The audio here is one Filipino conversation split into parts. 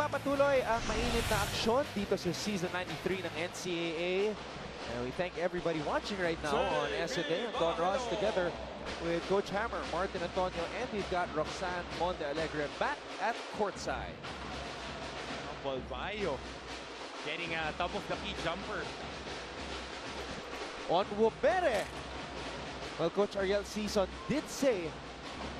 Nagpapatuloy ang mainit na aksyon dito sa Season 93 ng NCAA. And we thank everybody watching right now on SBC and Don Ross together with Coach Hammer, Martin Antonio, and we've got Roxanne Monte Alegre back at courtside. Bayo getting a top of the key jumper. On Wubere. Well, Coach Ariel Season did say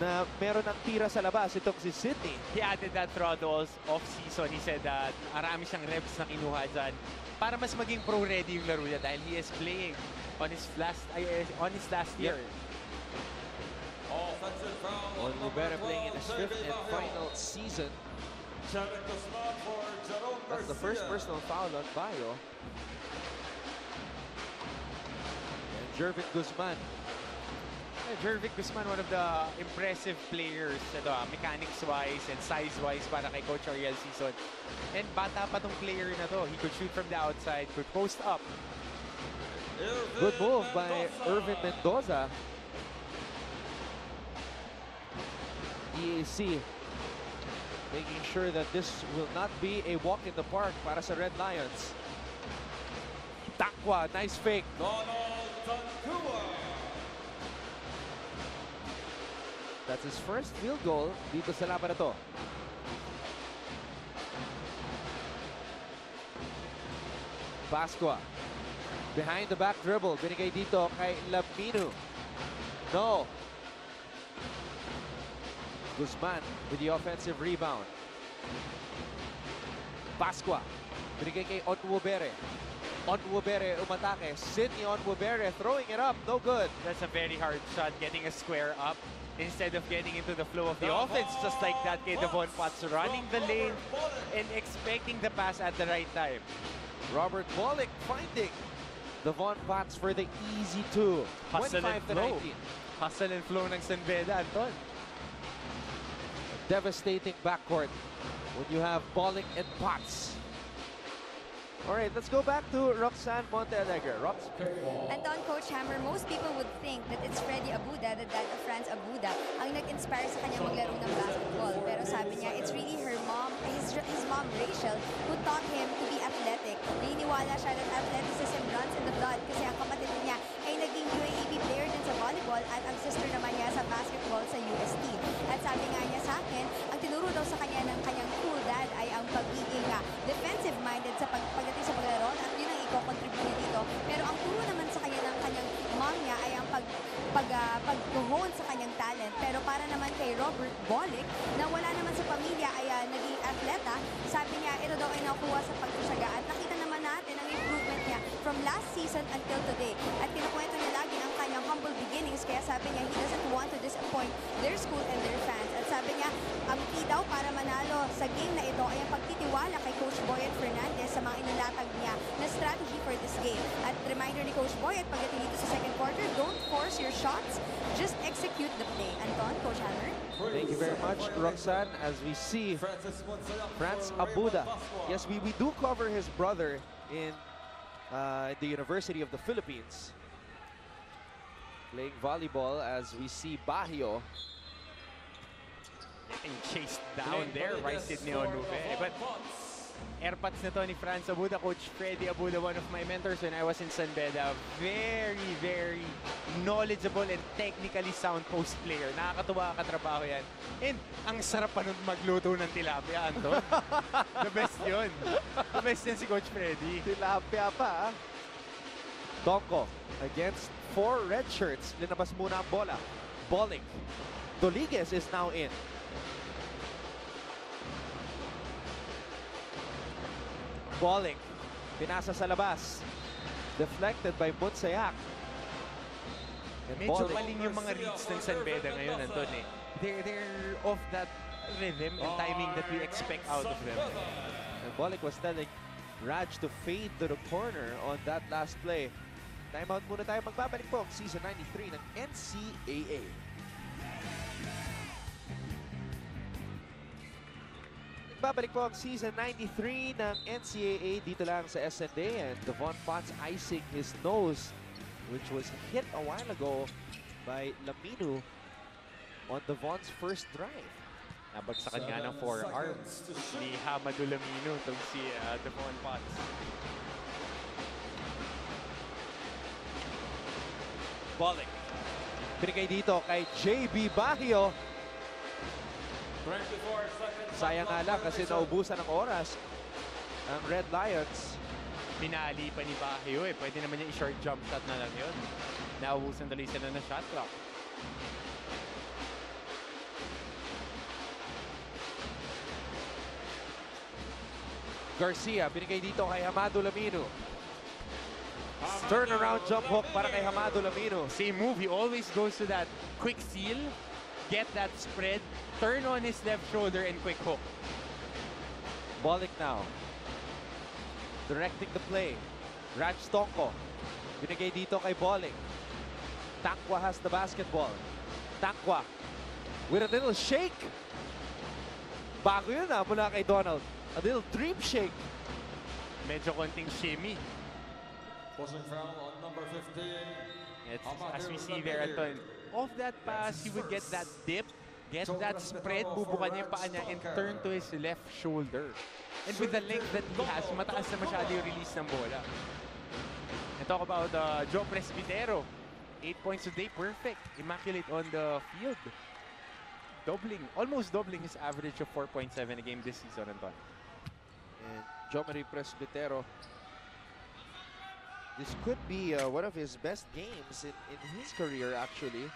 na meron ng tira sa labas itong si Sydney. He added that throughout the off-season. He said that marami siyang reps na kinuha dyan para mas maging pro-ready yung laro niya dahil he is playing on his last year. On Wubere playing in his 5th and final season. That's the first personal foul on Bayo. And Jervin Guzman. Jervin Guzman, one of the impressive players, mechanics-wise and size-wise para kay Coach Ariel Season. And bata pa tong player na to. He could shoot from the outside, could post up. Good move by Irvin Mendoza. EAC making sure that this will not be a walk in the park para sa Red Lions. Takwa, nice fake. That's his first field goal dito sa laban na to. Pascua. Behind the back dribble. Binigay dito kay Laminu. No. Guzman with the offensive rebound. Pascua. Binigay kay Onwubere. Onwubere umatake. Sydney Onwubere throwing it up. No good. That's a very hard shot, getting a square up instead of getting into the flow of the offense, just like that kay Devon Potts, running the lane and expecting the pass at the right time. Robert Bollick finding Devon Potts for the easy 2. Hustle and flow. 25-19. Hustle and flow ng San Beda, Anton. Devastating backcourt when you have Bollick and Potts. All right, let's go back to Roxanne Monte Alegre. Rox. Anton, Coach Hammer, most people would think that it's Freddy Abuda, the dad of Franz Abuda, ang nag-inspire sa kanya maglaro ng basketball. Pero sabi niya, it's really her mom, his mom, Rachel, who taught him to be athletic. Naniniwala siya that athleticism runs in the blood kasi ang kapatid niya ay naging UAAP player din sa volleyball at ang sister naman niya sa basketball sa UST. At sabi nga niya sa akin, ang tinuro daw sa kanya ng kanyang cool dad ay ang pagiging defensive-minded sa pagdating sa paglaro at yun ang i-contribute dito. Pero ang turo naman sa kanya ng kanyang mom niya ay ang pag-hone sa kanyang talent. Pero para naman kay Robert Bollick, na wala naman sa pamilya ay naging atleta, sabi niya ito daw ay nakuha sa pagsasaga. At nakita naman natin ang improvement niya from last season until today. At kinukwento niya lagi ang kanyang humble beginnings, kaya sabi niya he doesn't want to disappoint their school and their fans. At sabi niya, ang key daw para manalo sa game na ito ay ang pagtitiwala kay Coach Boyet Fernandez sa mga inilatag niya na strategy for this game. At reminder ni Coach Boyet, pagdating dito sa second quarter, don't force your shots, just execute the play. Anton, Coach Hammer. Thank you very much, Roxanne. As we see, Franz Abuda. Yes, we do cover his brother in the University of the Philippines. Playing volleyball as we see Bajo. Getting chased down there by Sydney Onwubere. But airpods na to ni Franz Abuda, Coach Freddy Abuda, one of my mentors when I was in San Beda. Very, very knowledgeable and technically sound post player. Nakakatuwa katrabaho yan. And ang sarap pa nun magluto ng tilapia, Anton. The best yun. The best yan si Coach Freddy. Tilapia pa. Donko against 4 red shirts. Linabas muna ang bola. Bollick. Doliguez is now in. Bollick. Pinasa sa labas. Deflected by Bunsayak. Medyo maling yung mga reads ng San Beda ngayon, Anton. They're off that rhythm and timing that we expect out of them. And Bollick was telling Raj to fade to the corner on that last play. Timeout muna tayo. Magbabalik po ang Season 93 ng NCAA. Magbabalik po ang Season 93 ng NCAA dito lang sa SND. And Devon Potts icing his nose, which was hit a while ago by Laminu on Devon's first drive. Nabagsakan nga ng forearm ni Hamadulamino itong si Devon Potts. Balik. Pinigay dito kay JB Baguio. Sayang nga lang kasi naubusan ng oras ang Red Lions. Pinali pa ni Baguio eh. Pwede naman yung i-short jump shot na lang yun. Naubusan tuloy sila ng shot clock. Garcia, binigay dito kay Hamadulamino. Turnaround jump hook para kay Hamadulamino. Same move, he always goes to that quick seal, get that spread, turn on his left shoulder, and quick hook. Balik now. Directing the play. Raj Tonko. Binigay dito kay Balik. Tankwa has the basketball. Tankwa with a little shake. Bago yun mula kay Donald. A little dream shake. Medyo konting shimmy. Forcing foul on number 15. As we see there, Anton, off that pass, he would get that dip, get that spread, bubukan niya yung paa niya, and turn to his left shoulder. And with the length that he has, mataas na masyado yung release ng bola. And talk about Joe Presbitero. 8 points today, perfect. Immaculate on the field. Almost doubling his average of 4.7 a game this season, Anton. And Jomari Presbitero, this could be one of his best games in his career actually,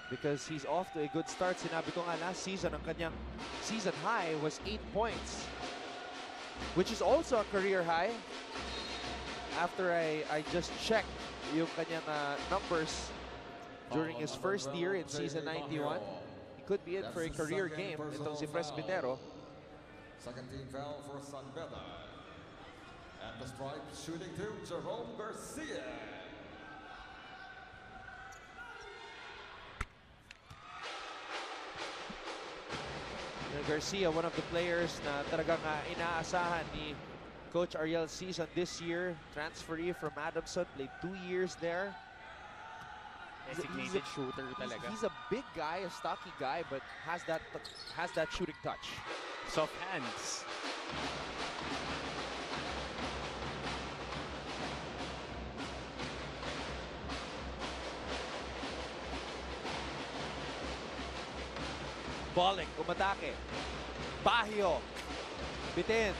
because he's off to a good start. Sinabi ko nga last season, ang kanyang season high was 8 points, which is also a career high. After I just checked yung kanyang numbers during his first year in season 91, he could be in for a career game. Itong si Presbitero. Second team foul for San Beda. At the stripe, shooting to Jerome Garcia. Garcia, one of the players na talagang inaasahan ni Coach Ariel season this year. Transferee from Adamson, played 2 years there. Designated shooter talaga. He's a big guy, a stocky guy, but has that shooting touch. Soft hands. Balik, umatake. Baguio. Bitin.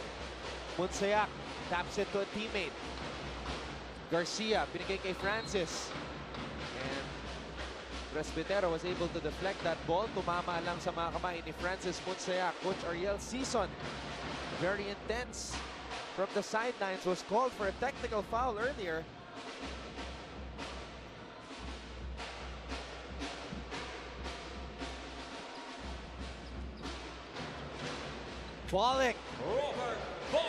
Munsayak. Taps it to a teammate. Garcia, binigay kay Francis. And Presbitero was able to deflect that ball. Tumama lang sa mga kamay ni Francis Munsayak. Coach Ariel season, very intense from the sidelines, was called for a technical foul earlier. Balik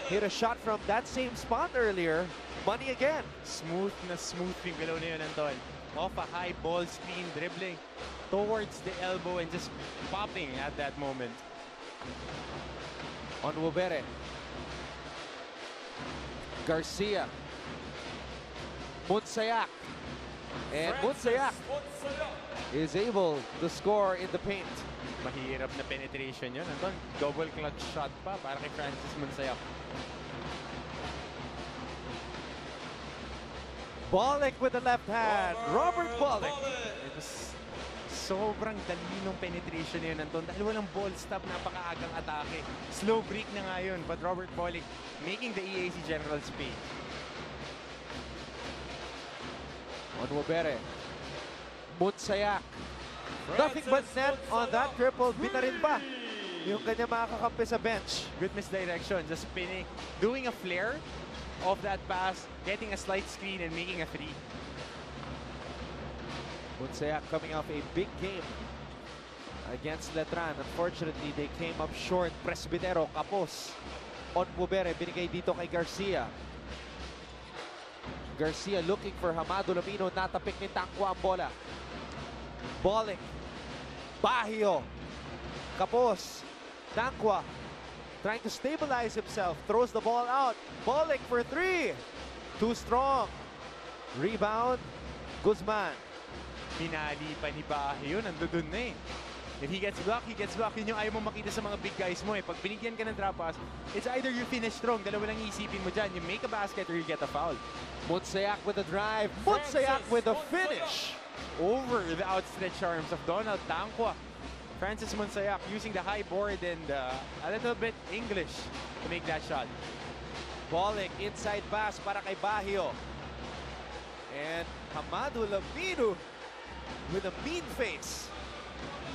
hit a shot from that same spot earlier. Money again. Smooth yung below na yun, Anton. Off a high ball screen, dribbling towards the elbow and just popping at that moment. On Wubere. Garcia. Munsayak. And Munsayak is able to score in the paint. Mahirap na penetration yun, Anton. Double clutch shot pa para kay Francis Munsayak. Balik with the left hand. Robert Balik. It was sobrang dali nung penetration yun, Anton. Dahil walang ball stop, napakaagang atake. Slow break na nga yun, but Robert Balik making the EAC Generals pay. On Wubere. Munsayak. Nothing but net on that triple. Binarin pa yung kanya mga kakampi sa bench. Good misdirection, just spinning, doing a flare of that pass, getting a slight screen and making a three. Munsayak coming off a big game against Letran. Unfortunately, they came up short. Presbitero, kapos. On Wubere, binigay dito kay Garcia. Garcia looking for Hamadulamino. Natapik ni Tankwa ang bola. Balik. Baguio. Kapos. Tankwa trying to stabilize himself. Throws the ball out. Balik for three. Too strong. Rebound. Guzman. Pinali pa ni Baguio, nandun na eh. If he gets blocked, he gets blocked. Yun yung ayaw mo makita sa mga big guys mo eh. Pag binigyan ka ng drop pass, it's either you finish strong, dalawa lang iisipin mo dyan. You make a basket or you get a foul. Mutsayak with a drive. Mutsayak with a finish. Over the outstretched arms of Donald Tangwa. Francis Mutsayak using the high board and a little bit English to make that shot. Bolick, inside pass para kay Baguio. And Hamadu Lamino with a mean face.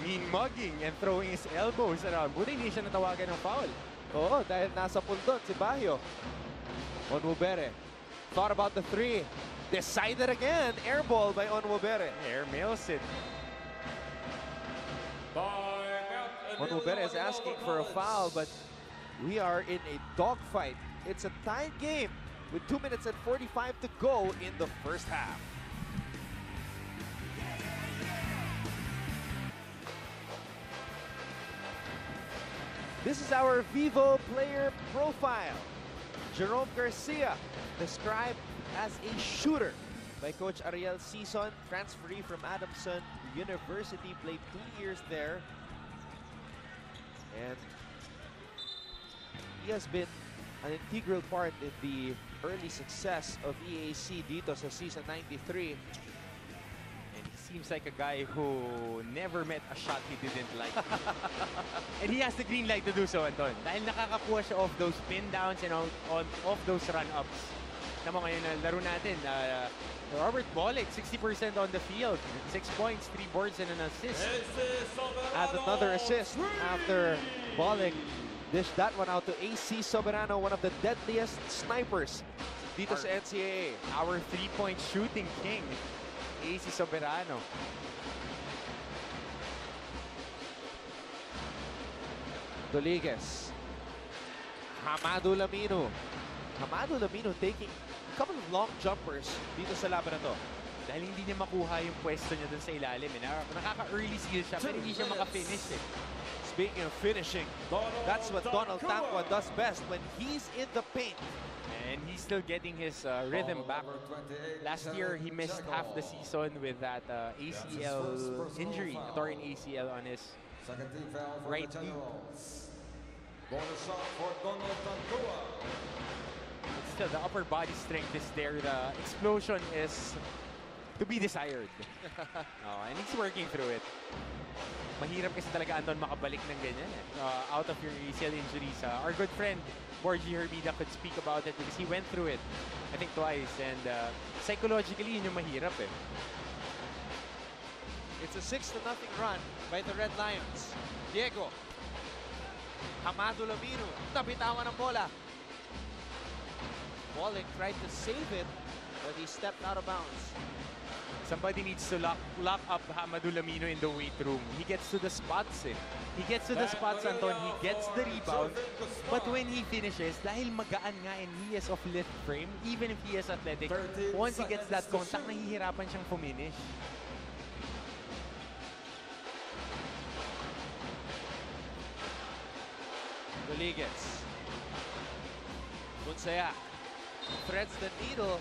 Mean mugging and throwing his elbows around. Buti hindi siya natawagan ng foul. Oo, dahil nasa pundot si Baguio. Onwubere thought about the three. Decided again. Air ball by Onwubere. Air mails it. Onwubere is asking for a foul, but we are in a dogfight. It's a tied game with 2 minutes and 45 to go in the first half. This is our Vivo player profile. Jerome Garcia, described as a shooter by Coach Ariel Sison, transferee from Adamson University, played 2 years there. And he has been an integral part in the early success of EAC dito sa season 93. And he seems like a guy who never met a shot he didn't like. And he has the green light to do so, Anton. Dahil nakakakuha siya off those pin downs and off those run-ups. Tama ngayon na laro natin. Robert Bolick, 60% on the field. 6 points, 3 boards, and an assist. Add another assist after Bolick dished that one out to AC Soberano, one of the deadliest snipers dito sa NCAA. Our 3-point shooting king, AC Soberano. Doliguez. Hamadu Lamino. Hamadu Lamino taking a couple of long jumpers dito sa laban na to. Dahil hindi niya makuha yung pwesto niya dun sa ilalim. Nakaka-early steal siya, pero hindi siya maka-finish eh. Speaking of finishing, that's what Donald Tangwa does best when he's in the paint. And he's still getting his rhythm back. Last year, he missed half the season with that ACL injury, a torn ACL on his right knee. Bonus shot for Donald Tangwa. Still, the upper body strength is there. The explosion is to be desired. And he's working through it. Mahirap kasi talaga, Anton, makabalik ng ganyan. Out of your ACL injuries. Our good friend, Borgie Hermida, could speak about it because he went through it, I think, twice. And psychologically, yun yung mahirap eh. It's a 6-0 run by the Red Lions. Diego. Hamadu Lamino. Nabitawan ng bola. Bolick tried to save it, but he stepped out of bounds. Somebody needs to lock up Hamadu Lamino in the weight room. He gets to the spots eh. He gets to the spots, Anton. He gets the rebound. But when he finishes, dahil magaan nga and he is of lift frame, even if he is athletic, once he gets that contact, nahihirapan siyang finish. Rodriguez. Mutsayak threads the needle.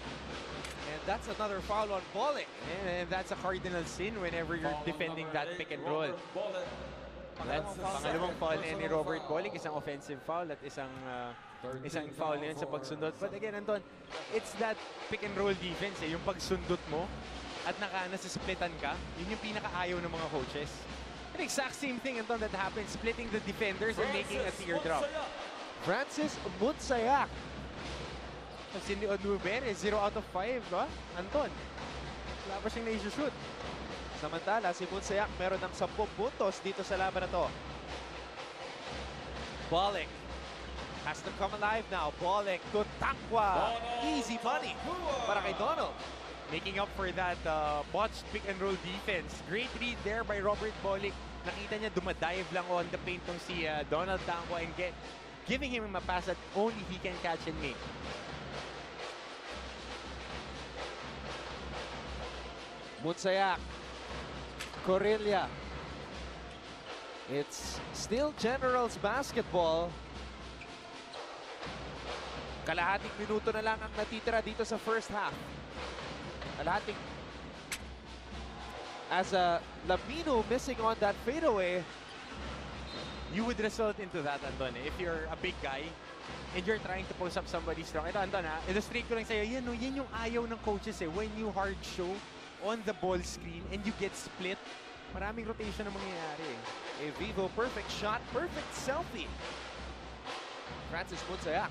And that's another foul on Bolick. And that's a cardinal sin whenever you're defending that pick and roll. That's pangalawang foul ni Robert Bolick, isang offensive foul at isang foul na yun sa pagsundot. But again, Anton, it's that pick and roll defense eh, yung pagsundot mo at nasa-splitan ka, yun yung pinakaayaw ng mga coaches. An exact same thing, Anton, that happens, splitting the defenders and making a teardrop. Francis Mutsayak. Cindy Onwubere, 0 out of 5, ba? Anton, wala pa siyang na-shoot. Samantala, si Mutsayak meron ng 10 puntos dito sa laban na to. Bolick has to come alive now. Bolick to Tangwa. Easy money para kay Donald. Making up for that botched pick and roll defense. Great read there by Robert Bolick. Nakita niya dumadive lang on the paint tong si Donald Tangwa and giving him a pass that only he can catch and make. Mutsayak. Corilla. It's still Generals basketball. Kalahating minuto na lang ang natitira dito sa first half. Kalahating as Lamino missing on that fadeaway. You would result into that, Anton. If you're a big guy and you're trying to post up somebody strong. Ito, Anton, illustrate ko lang sa'yo. Yan, no, yan yung ayaw ng coaches eh. When you hard show on the ball screen and you get split, maraming rotation na mangyayari eh. A Vivo perfect shot, perfect selfie. Francis Munsayak.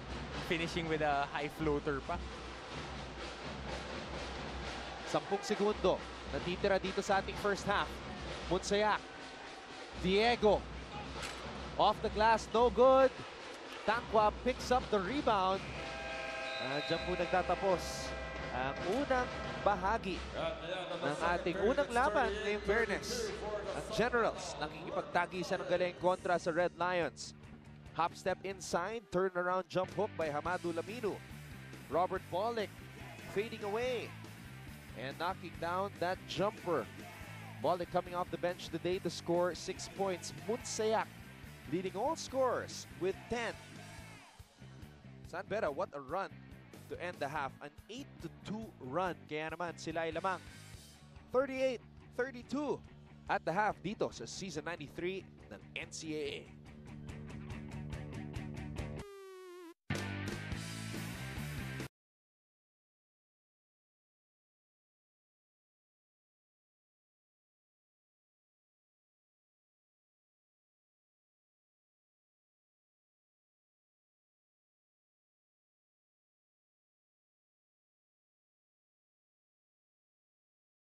Finishing with a high floater pa. 10 segundo. Natitira dito sa ating first half. Munsayak. Diego. Off the glass, no good. Tangwa picks up the rebound. Diyan po nagtatapos ang unang bahagi ng ating unang laban ngayong fairness. Ang Generals nakikipagtagisan ng galing kontra sa Red Lions. Hop step inside, turnaround jump hook by Hamadu Lamino. Robert Bolick fading away and knocking down that jumper. Bolick coming off the bench today to score 6 points. Munsayak leading all scorers with 10. San Beda, what a run to end the half. An 8-2 run. Kaya naman sila ay lamang 38-32 at the half dito sa Season 93 ng NCAA.